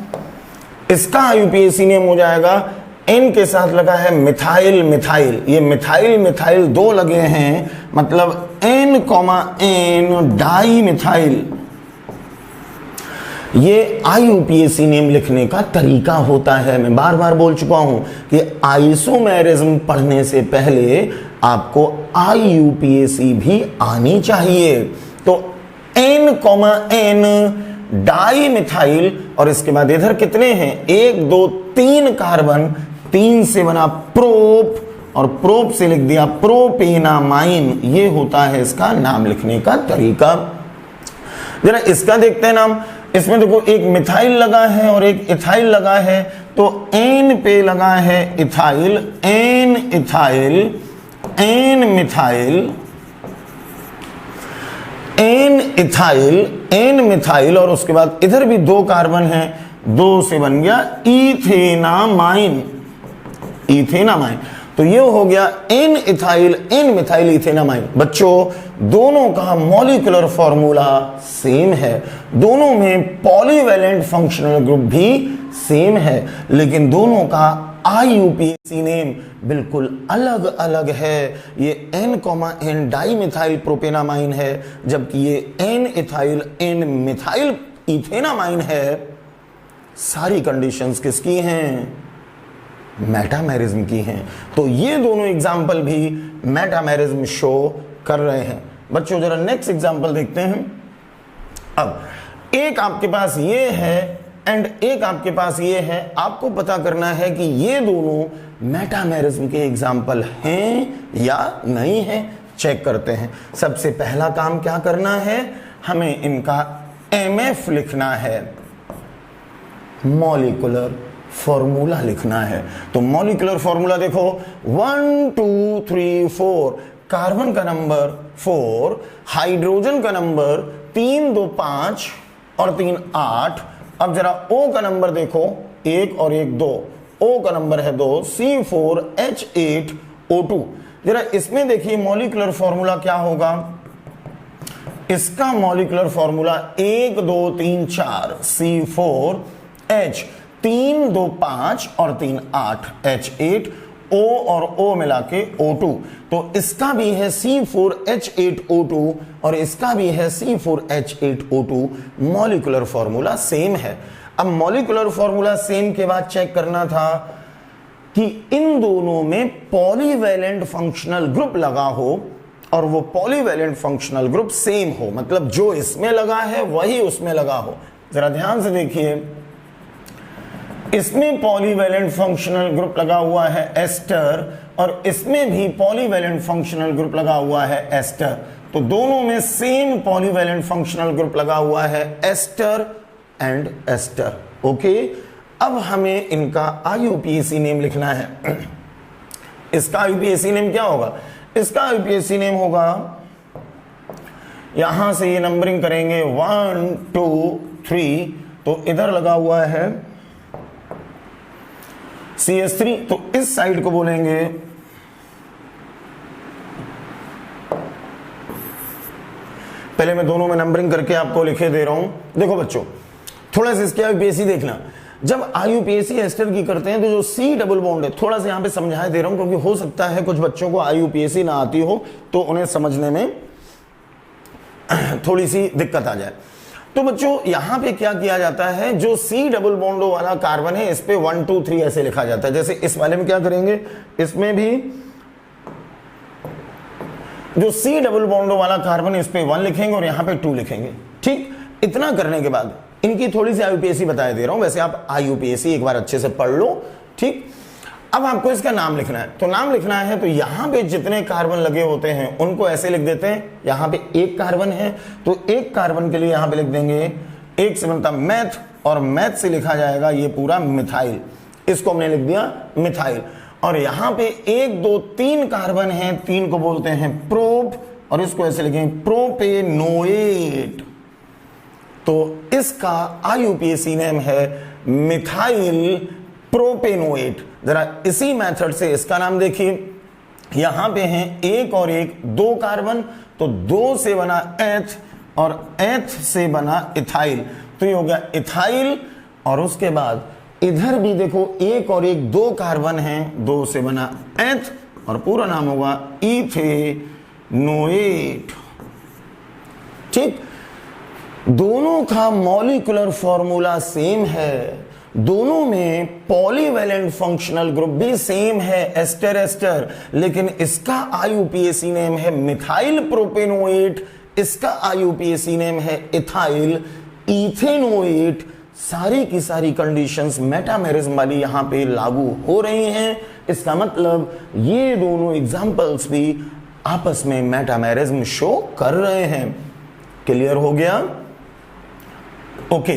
S1: इसका IUPAC नेम हो जाएगा, N के साथ लगा है मिथाइल मिथाइल, ये मिथाइल मिथाइल दो लगे हैं, मतलब N, N डाई मिथाइल। ये IUPAC नेम लिखने का तरीका होता है। मैं बार बार बोल चुका हूं कि आइसोमेरिज्म पढ़ने से पहले आपको IUPAC भी आनी चाहिए। तो N, N डाई मिथाइल, और इसके बाद इधर कितने हैं? 1 2 3 कार्बन, 3 से बना प्रोप, और प्रोप से लिख दिया प्रोपेनामाइन। ये होता है इसका नाम लिखने का तरीका। जरा इसका देखते हैं नाम। इसमें देखो एक मिथाइल लगा है और एक इथाइल लगा है, तो N पे लगा है ethyl, N ethyl, N methyl, N ethyl, N methyl, और उसके बाद इधर भी 2 कार्बन है, 2 से बन गया इथेनामाइन, इथेनामाइन। तो ये हो गया N ethyl, N methyl, ethanamine. बच्चों दोनों का मॉलिक्यूलर फॉर्मूला सेम है, दोनों में पॉलीवैलेंट फंक्शनल ग्रुप भी सेम है, लेकिन दोनों का IUPAC नेम बिल्कुल अलग अलग है। ये N, N di methyl propanamine है, जबकि ये N ethyl, N methyl ethanamine है। सारी कंडीशंस किसकी हैं? मेटामेरिज्म की हैं। तो ये दोनों एग्जाम्पल भी मेटामेरिज्म शो कर रहे हैं। बच्चों जरा नेक्स्ट एग्जाम्पल देखते हैं। अब एक आपके पास ये है एंड एक आपके पास ये है, आपको पता करना है कि ये दोनों मेटामेरिज्म के एग्जाम्पल हैं या नहीं है। चेक करते हैं। सबसे पहला काम क्या करना है, हमें इनका MF लिखना है, मॉलिक्यूलर फॉर्मूला लिखना है। तो मॉलिक्यूलर फॉर्मूला देखो 1 2 3 4, कार्बन का नंबर 4, हाइड्रोजन का नंबर 3 2 5 और 3 8। अब जरा O का नंबर देखो, 1 और 1 2, O का नंबर है 2, C4H8O2। जरा इसमें देखिए मॉलिक्यूलर फॉर्मूला क्या होगा। इसका मॉलिक्यूलर फॉर्मूला 1 2 3 4 C4H 3 2 5 और 3 8 H8, O और O मिला के O2। तो इसका भी है C4H8O2 और इसका भी है C4H8O2। मॉलिक्यूलर फॉर्मूला सेम है। अब मॉलिक्यूलर फॉर्मूला सेम के बाद चेक करना था कि इन दोनों में पॉलीवैलेंट फंक्शनल ग्रुप लगा हो और वो पॉलीवैलेंट फंक्शनल ग्रुप सेम हो, मतलब जो इसमें लगा है वही उसमें लगा हो। जरा ध्यान से देखिए, इसमें पॉलीवैलेंट फंक्शनल ग्रुप लगा हुआ है एस्टर और इसमें भी पॉलीवैलेंट फंक्शनल ग्रुप लगा हुआ है एस्टर, तो दोनों में सेम पॉलीवैलेंट फंक्शनल ग्रुप लगा हुआ है एस्टर एंड एस्टर। ओके, अब हमें इनका IUPAC नेम लिखना है। इसका IUPAC नेम क्या होगा? इसका IUPAC नेम होगा, यहां से ये नंबरिंग करेंगे 1 2 3, तो इधर लगा हुआ है CS3, तो इस साइड को बोलेंगे पहले मैं दोनों में नंबरिंग करके आपको लिखे दे रहा हूं। देखो बच्चों, थोड़ा सा इसके IUPAC देखना। जब IUPAC एस्टर की करते हैं तो जो C डबल बॉन्ड है, थोड़ा सा यहां पे समझाए दे रहा हूं क्योंकि हो सकता है कुछ बच्चों को IUPAC ना आती हो तो उन्हें समझने में थोड़ी सी दिक्कत आ जाए। तो बच्चों यहां पे क्या किया जाता है, जो C डबल बॉन्ड वाला कार्बन है इस पे 1 2 3 ऐसे लिखा जाता है। जैसे इस वाले में क्या करेंगे, इसमें भी जो C डबल बॉन्ड वाला कार्बन है इस पे 1 लिखेंगे और यहां पे 2 लिखेंगे। ठीक, इतना करने के बाद इनकी थोड़ी सी IUPAC बता दे रहा हूं, वैसे आप IUPAC एक बार अच्छे से पढ़ लो। ठीक, अब आपको इसका नाम लिखना है, तो नाम लिखना है तो यहां पे जितने कार्बन लगे होते हैं उनको ऐसे लिख देते हैं। यहां पे एक कार्बन है तो एक कार्बन के लिए यहां पे लिख देंगे, एक से बनता मैथ और मैथ से लिखा जाएगा ये पूरा मिथाइल, इसको हमने लिख दिया मिथाइल। और यहां पे 1 2 3 कार्बन है, 3 को बोलते हैं प्रोप और इसको ऐसे लिखेंगे प्रोपेनोएट, तो इसका IUPAC नेम है मिथाइल प्रोपेनोएट। जरा इसी मेथड से इसका नाम देखिए, यहां पे हैं 1 और 1 2 कार्बन, तो 2 से बना एथ और एथ से बना इथाइल, तो ये हो गया इथाइल। और उसके बाद इधर भी देखो 1 और 1 2 कार्बन हैं, 2 से बना एथ और पूरा नाम होगा इथेनोएट। ठीक, दोनों का मॉलिक्यूलर फॉर्मूला सेम है, दोनों में पॉलीवैलेंट फंक्शनल ग्रुप भी सेम है एस्टर एस्टर, लेकिन इसका IUPAC नेम है मिथाइल प्रोपेनोएट, इसका IUPAC नेम है इथाइल इथेनोएट। सारी की सारी कंडीशंस मेटामेरिज्म वाली यहां पे लागू हो रही हैं। इसका मतलब ये दोनों एग्जांपल्स भी आपस में मेटामेरिज्म शो कर रहे हैं। क्लियर हो गया? ओके,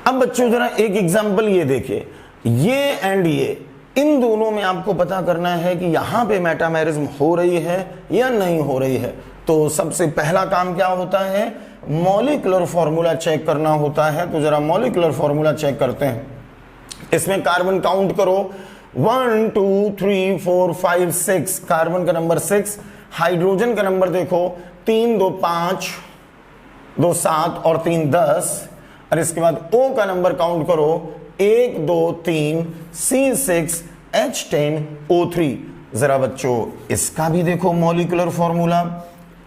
S1: अब बच्चों जरा एक एग्जांपल ये देखिए, ये एंड ये, इन दोनों में आपको पता करना है कि यहां पे मेटामेरिज्म हो रही है या नहीं हो रही है। तो सबसे पहला काम क्या होता है, मॉलिक्यूलर फॉर्मूला चेक करना होता है। तो जरा मॉलिक्यूलर फॉर्मूला चेक करते हैं। इसमें कार्बन काउंट करो, 1 2 3 4 5 6, कार्बन का नंबर 6, हाइड्रोजन का नंबर देखो 3 2 5 2 7 और 3 10, और इसके बाद O का नंबर काउंट करो 1 2 3 C6 H10 O3। जरा बच्चों इसका भी देखो मॉलिक्यूलर फॉर्मूला,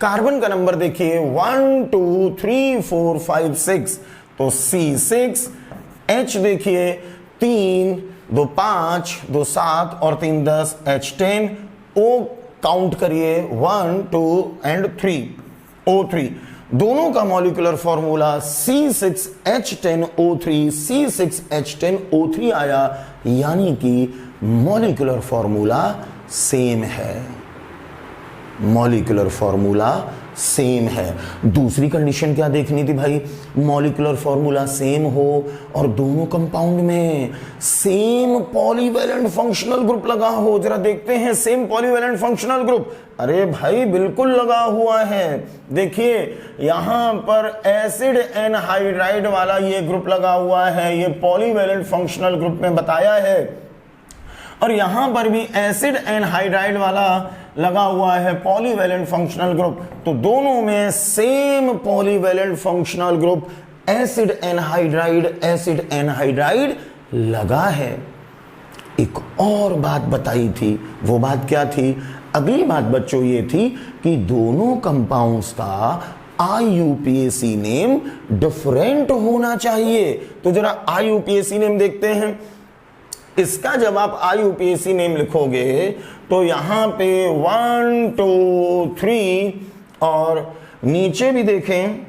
S1: कार्बन का नंबर देखिए 1 2 3 4 5 6, तो C6, H देखिए 3 2 5 2 7 और 3 10 H10, O काउंट करिए 1 2 एंड 3 O3। दोनों का मॉलिक्यूलर फॉर्मूला C6H10O3 C6H10O3 आया, यानी कि मॉलिक्यूलर फॉर्मूला सेम है, मॉलिक्यूलर फॉर्मूला सेम है। दूसरी कंडीशन क्या देखनी थी भाई, मॉलिक्यूलर फॉर्मूला सेम हो और दोनों कंपाउंड में सेम पॉलीवैलेंट फंक्शनल ग्रुप लगा हो। जरा देखते हैं सेम पॉलीवैलेंट फंक्शनल ग्रुप। अरे भाई बिल्कुल लगा हुआ है, देखिए यहां पर एसिड एनहाइड्राइड वाला ये ग्रुप लगा हुआ है, ये पॉलीवैलेंट फंक्शनल ग्रुप में बताया है। और यहां पर भी एसिड एनहाइड्राइड वाला लगा हुआ है पॉलीवैलेंट फंक्शनल ग्रुप, तो दोनों में same polyvalent functional group acid anhydride लगा है। एक और बात बताई थी, वो बात क्या थी? अगली बात बच्चों ये थी कि दोनों कंपाउंड्स का IUPAC नेम डिफरेंट होना चाहिए। तो जरा IUPAC नेम देखते हैं। इसका जब आप IUPAC नेम लिखोगे तो यहां पे 1 2 3 और नीचे भी देखें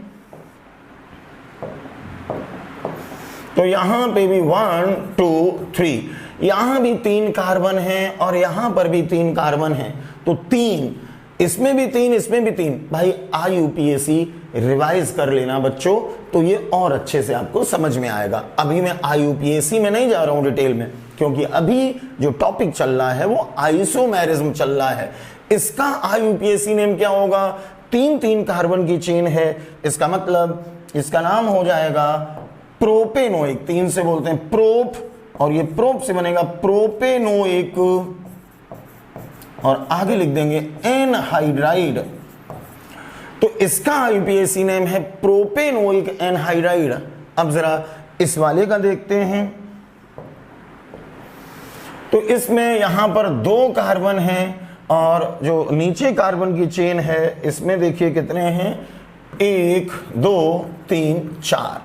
S1: तो यहां पे भी 1 2 3, यहां भी 3 कार्बन है और यहां पर भी 3 कार्बन है, तो 3, इसमें भी 3, इसमें भी 3। भाई IUPAC रिवाइज कर लेना बच्चों, तो ये और अच्छे से आपको समझ में आएगा। अभी मैं IUPAC में नहीं जा रहा हूं डिटेल में, क्योंकि अभी जो टॉपिक चल रहा है वो आइसोमेरिज्म चल रहा है। इसका IUPAC नेम क्या होगा? 3 कार्बन की चेन है, इसका मतलब इसका नाम हो जाएगा प्रोपेनोइक। 3 से बोलते हैं प्रोप, और ये प्रोप से बनेगा प्रोपेनोइक, और आगे लिख देंगे एनहाइड्राइड। तो इसका IUPAC नेम है प्रोपेनोइक एनहाइड्राइड। अब जरा इस वाले का देखते हैं, तो इसमें यहां पर 2 कार्बन हैं, और जो नीचे कार्बन की चेन है इसमें देखिए कितने हैं, 1 2 3 4।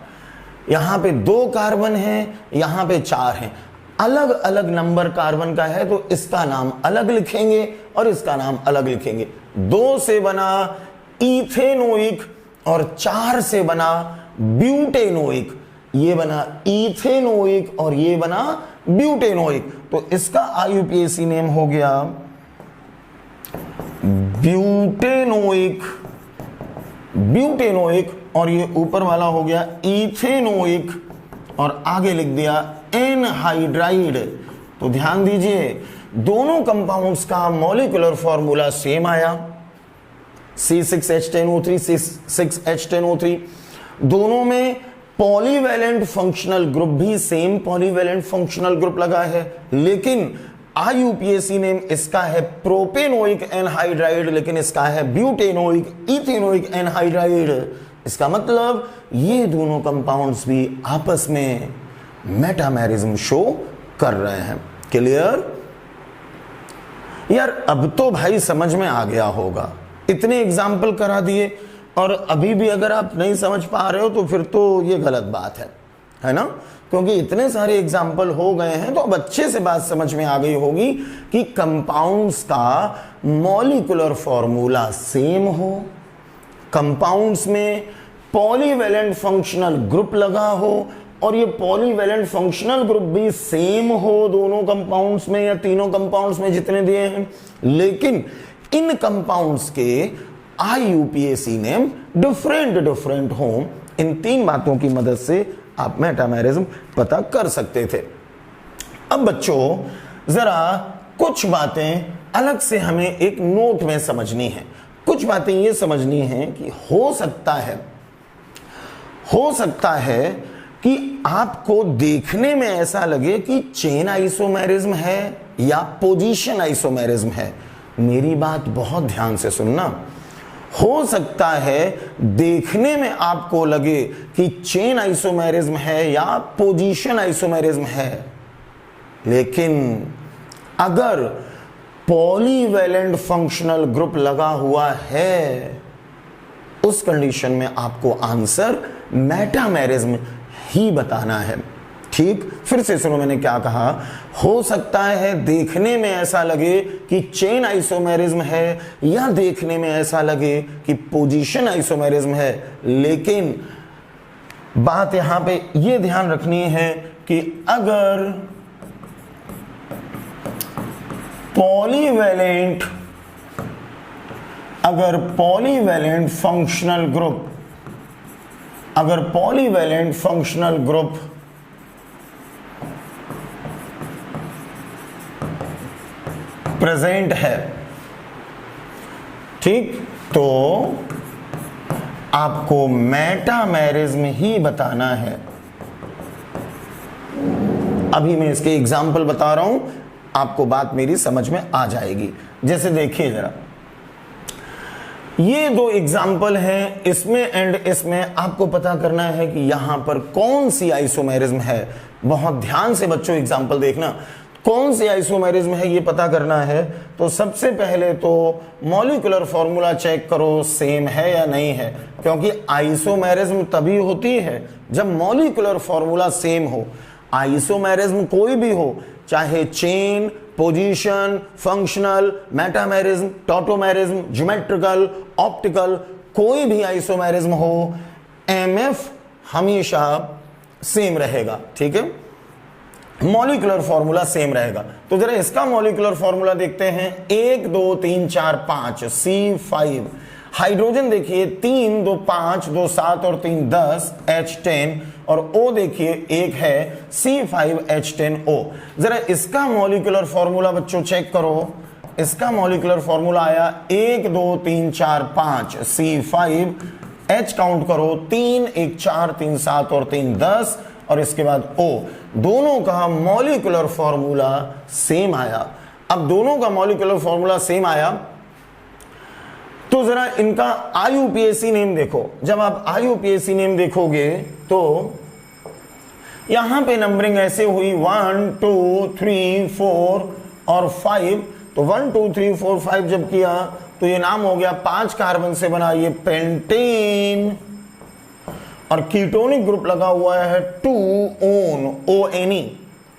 S1: यहां पे 2 कार्बन हैं, यहां पे 4 हैं, अलग अलग नंबर कार्बन का है, तो इसका नाम अलग लिखेंगे और इसका नाम अलग लिखेंगे। 2 से बना इथेनोइक और 4 से बना ब्यूटेनोइक, ये बना इथेनोइक और ये बना ब्यूटेनोइक। तो इसका IUPAC नेम हो गया ब्यूटेनोइक, ब्यूटेनोइक, और ये ऊपर वाला हो गया इथेनोइक, और आगे लिख दिया एनहाइड्राइड। तो ध्यान दीजिए, दोनों कंपाउंड्स का मॉलिक्यूलर फॉर्मूला सेम आया, C6H10O3 6H10O3। दोनों में पॉलीवैलेंट फंक्शनल ग्रुप भी सेम पॉलीवैलेंट फंक्शनल ग्रुप लगा है, लेकिन IUPAC नेम इसका है प्रोपेनोइक एनहाइड्राइड, लेकिन इसका है ब्यूटेनोइक इथेनोइक एनहाइड्राइड। इसका मतलब ये दोनों कंपाउंड्स भी आपस में मेटामेरिज्म शो कर रहे हैं। क्लियर? यार अब तो भाई समझ में आ गया होगा, इतने एग्जाम्पल करा दिए और अभी भी अगर आप नहीं समझ पा रहे हो तो फिर तो ये गलत बात है ना? क्योंकि इतने सारे एग्जाम्पल हो गए हैं तो अब अच्छे से बात समझ में आ गई होगी कि कंपाउंड्स का मॉलिक्यूलर फॉर्मूला सेम हो, कंपाउंड्स में पॉलीवैलेंट फंक्शनल ग्रुप लगा हो, और ये पॉलीवैलेंट फंक्शनल ग्रुप भी सेम हो दोनों कंपाउंड्स में या तीनों कंपाउंड्स में जितने दिए हैं, लेकिन इन कंपाउंड्स के IUPAC नेम डिफरेंट हो। इन 3 बातों की मदद से आप मेटामेरिज्म पता कर सकते थे। अब बच्चों जरा कुछ बातें अलग से हमें एक नोट में समझनी है। कुछ बातें ये समझनी है कि हो सकता है कि आपको देखने में ऐसा लगे कि चेन आइसोमेरिज्म है या पोजीशन आइसोमेरिज्म है। मेरी बात बहुत ध्यान से सुनना। हो सकता है देखने में आपको लगे कि चेन आइसोमेरिज्म है या पोजीशन आइसोमेरिज्म है, लेकिन अगर पॉलीवैलेंट फंक्शनल ग्रुप लगा हुआ है उस कंडीशन में आपको आंसर मेटामेरिज्म ही बताना है। ठीक, फिर से सुनो मैंने क्या कहा। हो सकता है देखने में ऐसा लगे कि चेन आइसोमेरिज्म है या देखने में ऐसा लगे कि पोजीशन आइसोमेरिज्म है, लेकिन बात यहां पे ये ध्यान रखनी है कि अगर पॉलीवैलेंट फंक्शनल ग्रुप प्रेजेंट है, ठीक, तो आपको मेटामेरिज्म ही बताना है। अभी मैं इसके एग्जाम्पल बता रहा हूं, आपको बात मेरी समझ में आ जाएगी। जैसे देखिए जरा, ये 2 एग्जाम्पल हैं, इसमें एंड इसमें आपको पता करना है कि यहां पर कौन सी आइसोमेरिज्म है। बहुत ध्यान से बच्चों एग्जाम्पल देखना, कौन सी आइसोमेरिज्म है ये पता करना है। तो सबसे पहले तो मॉलिक्यूलर फॉर्मूला चेक करो सेम है या नहीं है, क्योंकि आइसोमेरिज्म तभी होती है जब मॉलिक्यूलर फॉर्मूला सेम हो। आइसोमेरिज्म कोई भी हो, चाहे chain, position, functional, metamerism, tautomerism, geometrical, optical, कोई भी आइसोमेरिज्म हो, एमएफ हमेशा सेम रहेगा। ठीक है, मॉलिक्यूलर फॉर्मूला सेम रहेगा। तो जरा इसका मॉलिक्यूलर फॉर्मूला देखते हैं। 1 2 3 4 5 C5। हाइड्रोजन देखिए 3 2 5 2 7 और 3 10 H10, और O देखिए एक है C5H10O। जरा इसका मॉलिक्यूलर फॉर्मूला बच्चों चेक करो। इसका मॉलिक्यूलर फॉर्मूला आया 1 2 3 4 5 C5, H काउंट करो 3 1 4 3 7 और 3 10, और इसके बाद O। दोनों का मॉलिक्यूलर फॉर्मूला सेम आया। अब दोनों का मॉलिक्यूलर फॉर्मूला सेम आया तो जरा इनका IUPAC नेम देखो। जब आप IUPAC नेम देखोगे तो यहां पे नंबरिंग ऐसे हुई 1 2 3 4 और 5। तो 1 2 3 4 5 जब किया तो ये नाम हो गया 5 कार्बन से बना ये पेंटेन, और कीटोनिक ग्रुप लगा हुआ है 2 ONE।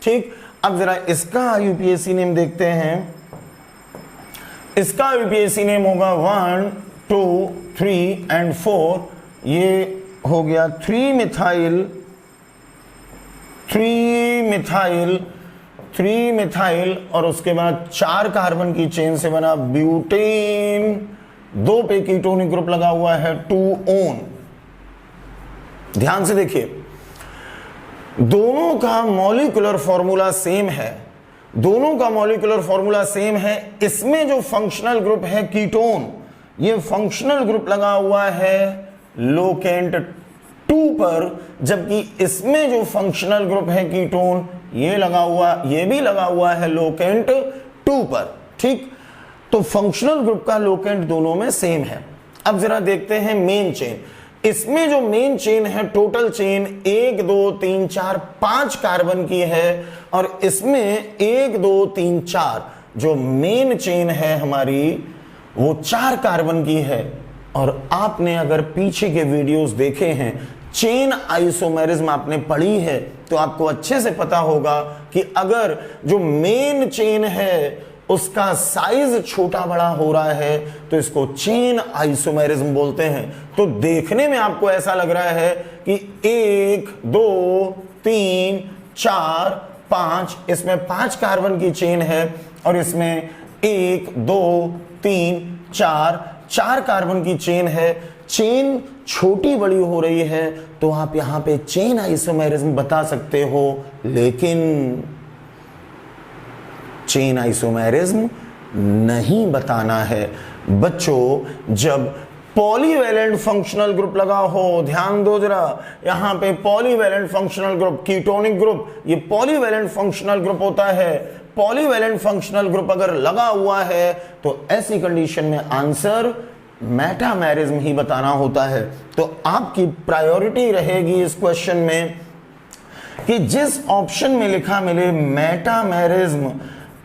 S1: ठीक, अब जरा इसका IUPAC नेम देखते हैं। इसका IUPAC नेम होगा 1 2 3 एंड 4। ये हो गया 3 मिथाइल, और उसके बाद 4 कार्बन की चेन से बना ब्यूटेन। 2 पे कीटोनिक ग्रुप लगा हुआ है 2 ध्यान से देखिए, दोनों का मॉलिक्यूलर फॉर्मूला सेम है। दोनों का मॉलिक्यूलर फॉर्मूला सेम है। इसमें जो फंक्शनल ग्रुप है कीटोन, ये फंक्शनल ग्रुप लगा हुआ है लोकेंट 2 पर, जबकि इसमें जो फंक्शनल ग्रुप है कीटोन ये भी लगा हुआ है लोकेंट 2 पर। ठीक, तो फंक्शनल ग्रुप का लोकेंट दोनों में सेम है। अब जरा देखते हैं मेन चेन। इसमें जो मेन चेन है, टोटल चेन 1 2 3 4 5 कार्बन की है, और इसमें 1 2 3 4 जो मेन चेन है हमारी वो 4 कार्बन की है। और आपने अगर पीछे के वीडियोस देखे हैं, चेन आइसोमेरिज्म आपने पढ़ी है, तो आपको अच्छे से पता होगा कि अगर जो मेन चेन है उसका साइज छोटा बड़ा हो रहा है तो इसको चेन आइसोमेरिज्म बोलते हैं। तो देखने में आपको ऐसा लग रहा है कि 1 2 3 4 5, इसमें 5 कार्बन की चेन है, और इसमें 1 2 3 4 कार्बन की चेन है। चेन छोटी बड़ी हो रही है तो आप यहां पे चेन आइसोमेरिज्म बता सकते हो, लेकिन चेन आइसोमेरिज्म नहीं बताना है। बच्चों, जब पॉलीवैलेंट फंक्शनल ग्रुप लगा हो, ध्यान दो जरा, यहां पे polyvalent functional group, ketonic group, ये पॉलीवैलेंट फंक्शनल ग्रुप होता है। पॉलीवैलेंट फंक्शनल ग्रुप अगर लगा हुआ है तो ऐसी कंडीशन में आंसर मेटामेरिज्म ही बताना होता है। तो आपकी प्रायोरिटी रहेगी इस क्वेश्चन में कि जिस ऑप्शन में लिखा मिले मेटामेरिज्म,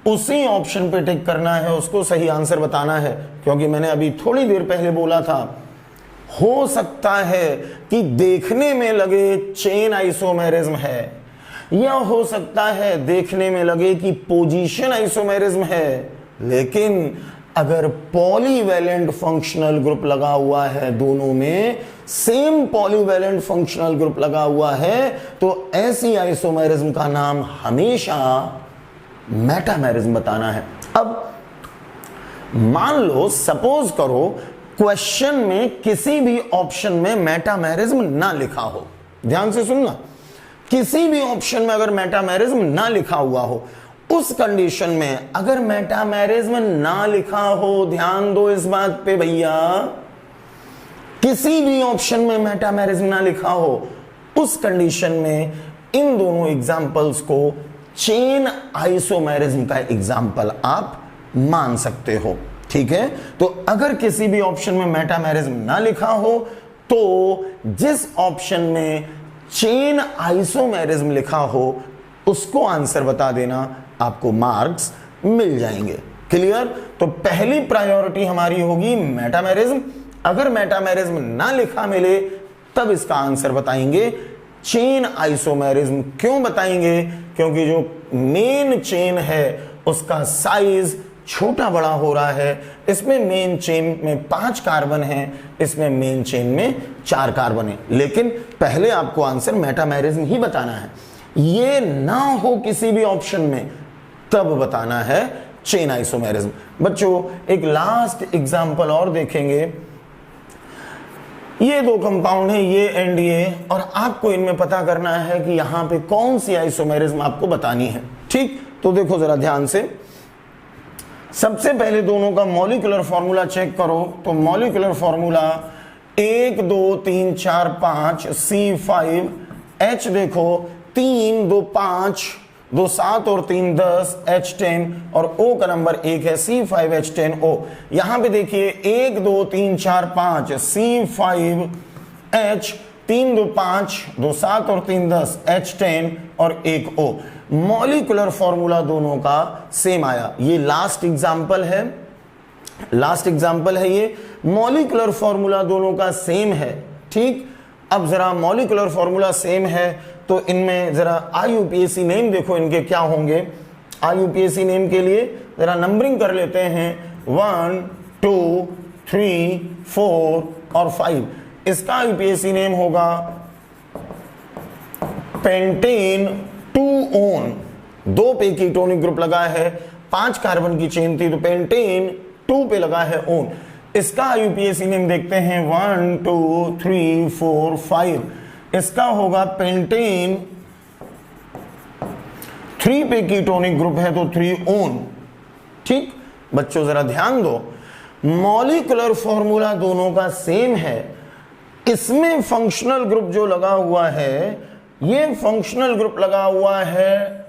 S1: उसी ऑप्शन पे टिक करना है, उसको सही आंसर बताना है। क्योंकि मैंने अभी थोड़ी देर पहले बोला था, हो सकता है कि देखने में लगे चेन आइसोमेरिज्म है, या हो सकता है देखने में लगे कि पोजीशन आइसोमेरिज्म है, लेकिन अगर पॉलीवैलेंट फंक्शनल ग्रुप लगा हुआ है, दोनों में सेम पॉलीवैलेंट फंक्शनल ग्रुप लगा हुआ है, तो ऐसी आइसोमेरिज्म का नाम हमेशा मेटामेरिज्म बताना है। अब मान लो, सपोज करो क्वेश्चन में किसी भी ऑप्शन में मेटामेरिज्म ना लिखा हो, ध्यान से सुनना, किसी भी ऑप्शन में अगर मेटामेरिज्म ना लिखा हुआ हो, उस कंडीशन में अगर मेटामेरिज्म ना लिखा हो, ध्यान दो इस बात पे भैया, किसी भी ऑप्शन में मेटामेरिज्म ना लिखा हो, उस कंडीशन में इन दोनों एग्जाम्पल्स को चेन आइसोमेरिज्म का एग्जाम्पल आप मान सकते हो। ठीक है, तो अगर किसी भी ऑप्शन में मेटामेरिज्म ना लिखा हो तो जिस ऑप्शन में चेन आइसोमेरिज्म लिखा हो उसको आंसर बता देना, आपको मार्क्स मिल जाएंगे। क्लियर? तो पहली प्रायोरिटी हमारी होगी मेटामेरिज्म। अगर मेटामेरिज्म ना लिखा मिले तब इसका आंसर बताएंगे। Chain isomerism. क्यों बताएंगे? क्योंकि जो मेन चेन है उसका साइज छोटा बड़ा हो रहा है। इसमें मेन चेन में 5 कार्बन हैं, इसमें मेन चेन में 4 कार्बन है। लेकिन पहले आपको आंसर मेटामेरिज्म ही बताना है, ये ना हो किसी भी ऑप्शन में तब बताना है चेन आइसोमेरिज्म। बच्चों एक लास्ट एग्जांपल और देखेंगे। ये 2 कंपाउंड है, ये एंड ये, और आपको इनमें पता करना है कि यहां पे कौन सी आइसोमेरिज्म आपको बतानी है। ठीक, तो देखो जरा ध्यान से। सबसे पहले दोनों का मॉलिक्यूलर फॉर्मूला चेक करो। तो मॉलिक्यूलर फॉर्मूला 1 2 3 4 5 C5 H देखो 3 2 5 2 7 और 3 10 H10 और O का नंबर 1 है C5H10O। यहां पे देखिए 1 2 3 4 5 C5H 3 2 5 2 7 और 3 10 H10 और 1 O। मॉलिक्यूलर फॉर्मूला दोनों का सेम आया। ये लास्ट एग्जांपल है, ये मॉलिक्यूलर फॉर्मूला दोनों का सेम है। ठीक, अब जरा मॉलिक्यूलर फॉर्मूला सेम है तो इनमें जरा IUPAC नेम देखो इनके क्या होंगे। IUPAC नेम के लिए जरा नंबरिंग कर लेते हैं 1 2 3 4 और 5। इसका IUPAC नेम होगा पेंटेन 2-on। 2 पे कीटोनिक ग्रुप लगा है, 5 कार्बन की चेन थी तो पेंटेन 2 पे लगा है ओन। इसका IUPAC नेम देखते हैं 1 2 3 4 5। इसका होगा पेंटेन 3 पे कीटोनिक ग्रुप है तो 3-on। ठीक बच्चों जरा ध्यान दो, मॉलिक्यूलर फॉर्मूला दोनों का सेम है। इसमें फंक्शनल ग्रुप जो लगा हुआ है, ये फंक्शनल ग्रुप लगा हुआ है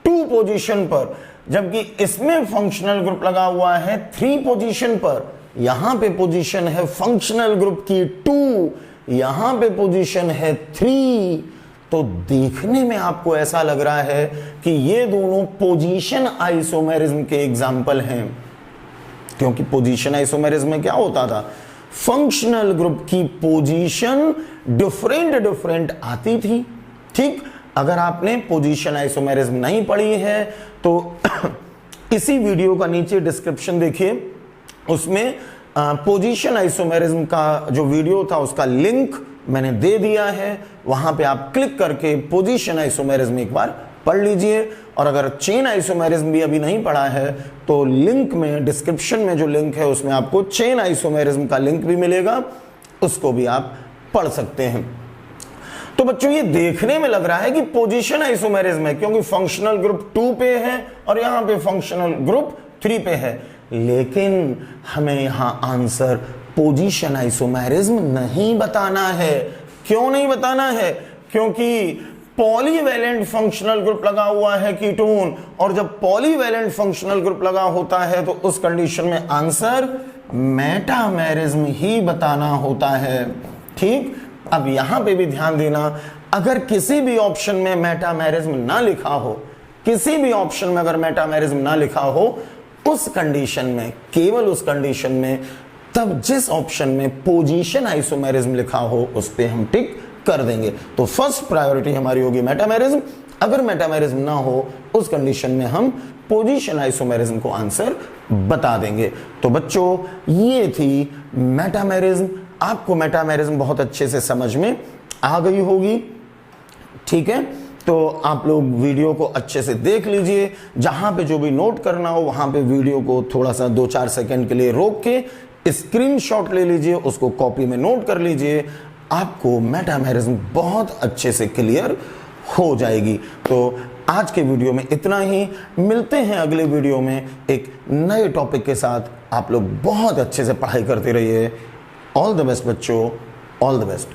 S1: 2 पोजीशन पर, जबकि इसमें फंक्शनल ग्रुप लगा हुआ है 3 पोजीशन पर। यहां पे पोजीशन है फंक्शनल ग्रुप की 2, यहां पे पोजीशन है 3। तो देखने में आपको ऐसा लग रहा है कि ये दोनों पोजीशन आइसोमेरिज्म के एग्जाम्पल हैं, क्योंकि पोजीशन आइसोमेरिज्म में क्या होता था, फंक्शनल ग्रुप की पोजीशन डिफरेंट आती थी। ठीक, अगर आपने पोजीशन आइसोमेरिज्म नहीं पढ़ी है तो इसी वीडियो का नीचे डिस्क्रिप्शन देखिए, उसमें पोजीशन आइसोमेरिज्म का जो वीडियो था उसका लिंक मैंने दे दिया है। वहां पे आप क्लिक करके पोजीशन आइसोमेरिज्म एक बार पढ़ लीजिए। और अगर चेन आइसोमेरिज्म भी अभी नहीं पढ़ा है तो लिंक में, डिस्क्रिप्शन में जो लिंक है उसमें आपको चेन आइसोमेरिज्म का लिंक भी मिलेगा, उसको भी आप पढ़ सकते हैं। तो बच्चों ये देखने में लग रहा है कि पोजीशन आइसोमेरिज्म है, क्योंकि फंक्शनल ग्रुप 2 पे है और यहां पे फंक्शनल ग्रुप 3 पे है, लेकिन हमें यहां आंसर पोजीशन आइसोमेरिज्म नहीं बताना है। क्यों नहीं बताना है? क्योंकि पॉलीवैलेंट फंक्शनल ग्रुप लगा हुआ है कीटोन, और जब पॉलीवैलेंट फंक्शनल ग्रुप लगा होता है तो उस कंडीशन में आंसर मेटामेरिज्म ही बताना होता है। ठीक, अब यहां पे भी ध्यान देना, अगर किसी भी ऑप्शन में मेटामेरिज्म ना लिखा हो, किसी भी ऑप्शन में अगर मेटामेरिज्म ना लिखा हो, उस कंडीशन में, केवल उस कंडीशन में, तब जिस ऑप्शन में पोजीशन आइसोमेरिज्म लिखा हो उस पे हम टिक कर देंगे। तो फर्स्ट प्रायोरिटी हमारी होगी मेटामेरिज्म। अगर मेटामेरिज्म ना हो उस कंडीशन में हम पोजीशन आइसोमेरिज्म को आंसर बता देंगे। तो बच्चों ये थी मेटामेरिज्म। आपको मेटामेरिज्म बहुत अच्छे से समझ में आ गई होगी। ठीक है, तो आप लोग वीडियो को अच्छे से देख लीजिए। जहां पे जो भी नोट करना हो वहां पे वीडियो को थोड़ा सा 2-4 सेकंड के लिए रोक के स्क्रीनशॉट ले लीजिए, उसको कॉपी में नोट कर लीजिए। आपको मेटामेरिज्म बहुत अच्छे से क्लियर हो जाएगी। तो आज के वीडियो में इतना ही, मिलते हैं अगले वीडियो में एक नए टॉपिक के साथ। आप लोग बहुत अच्छे से पढ़ाई करते रहिए। ऑल द बेस्ट बच्चों, ऑल द बेस्ट।